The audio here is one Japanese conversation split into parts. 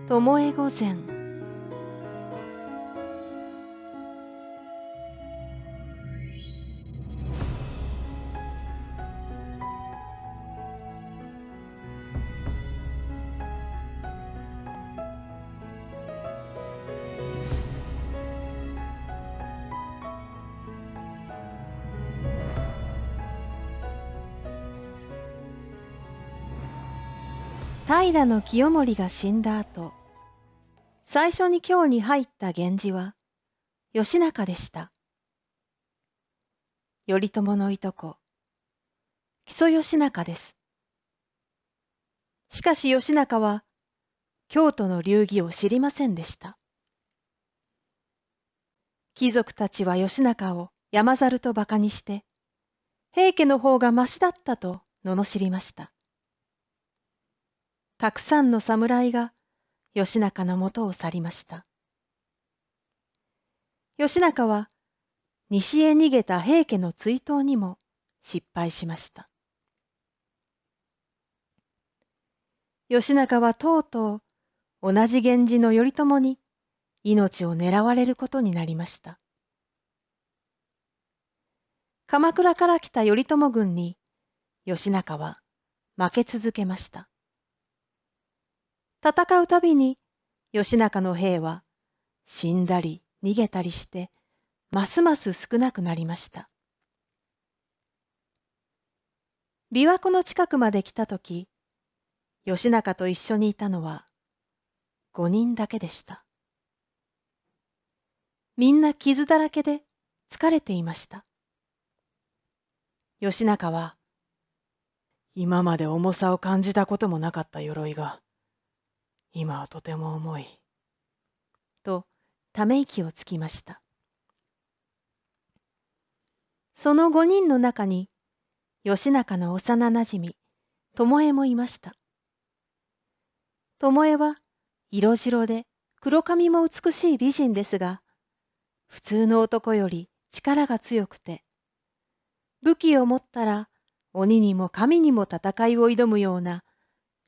巴御前。平清盛が死んだ後、最初に京に入った源氏は義仲でした。頼朝のいとこ、木曽義仲です。しかし義仲は京都の流儀を知りませんでした。貴族たちは義仲を山猿と馬鹿にして、平家の方がましだったと罵りました。たくさんの侍が義仲のもとを去りました。義仲は西へ逃げた平家の追討にも失敗しました。義仲はとうとう同じ源氏の頼朝に命を狙われることになりました。鎌倉から来た頼朝軍に義仲は負け続けました。戦うたびに義仲の兵は死んだり逃げたりしてますます少なくなりました。琵琶湖の近くまで来たとき、義仲と一緒にいたのは5人だけでした。みんな傷だらけで疲れていました。義仲は、今まで重さを感じたこともなかった鎧が、今はとても重い、とため息をつきました。その5人の中に、義仲の幼なじみ、巴もいました。巴は、色白で黒髪も美しい美人ですが、普通の男より力が強くて、武器を持ったら鬼にも神にも戦いを挑むような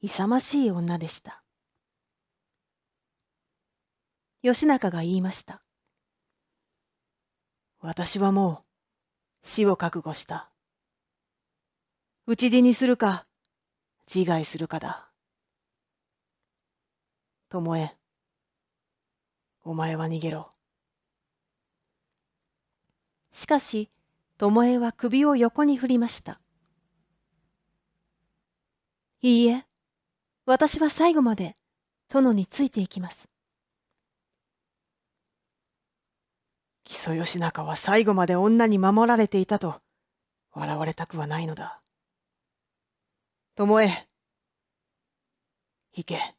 勇ましい女でした。義仲が言いました。私はもう死を覚悟した。討ち死にするか自害するかだ。巴、お前は逃げろ。しかし、巴は首を横に振りました。いいえ、私は最後まで殿についていきます。木曽義仲は最後まで女に守られていたと笑われたくはないのだ。巴、行け。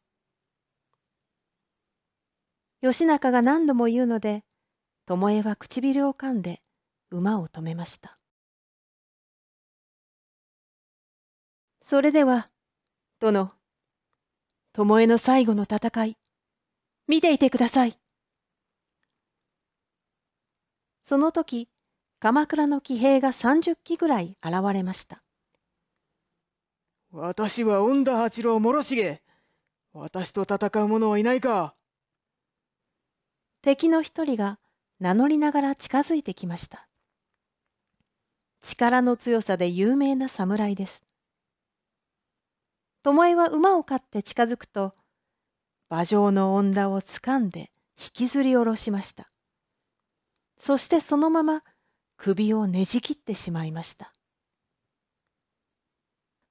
義仲が何度も言うので、巴は唇を噛んで馬を止めました。それでは、殿、巴の最後の戦い、見ていてください。その時、鎌倉の騎兵が30騎ぐらい現れました。私は恩田八郎諸重。私と戦う者はいないか。敵の一人が名乗りながら近づいてきました。力の強さで有名な侍です。巴は馬を飼って近づくと、馬上の恩田をつかんで引きずり下ろしました。そしてそのまま首をねじ切ってしまいました。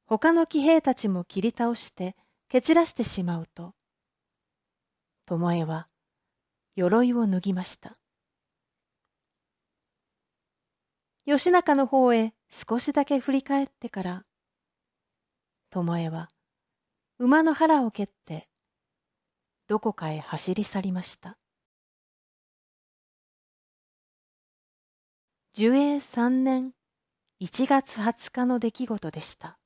他の騎兵たちも切り倒して蹴散らしてしまうと、巴は鎧を脱ぎました。義仲の方へ少しだけ振り返ってから、巴は馬の腹を蹴ってどこかへ走り去りました。寿永3年1月20日の出来事でした。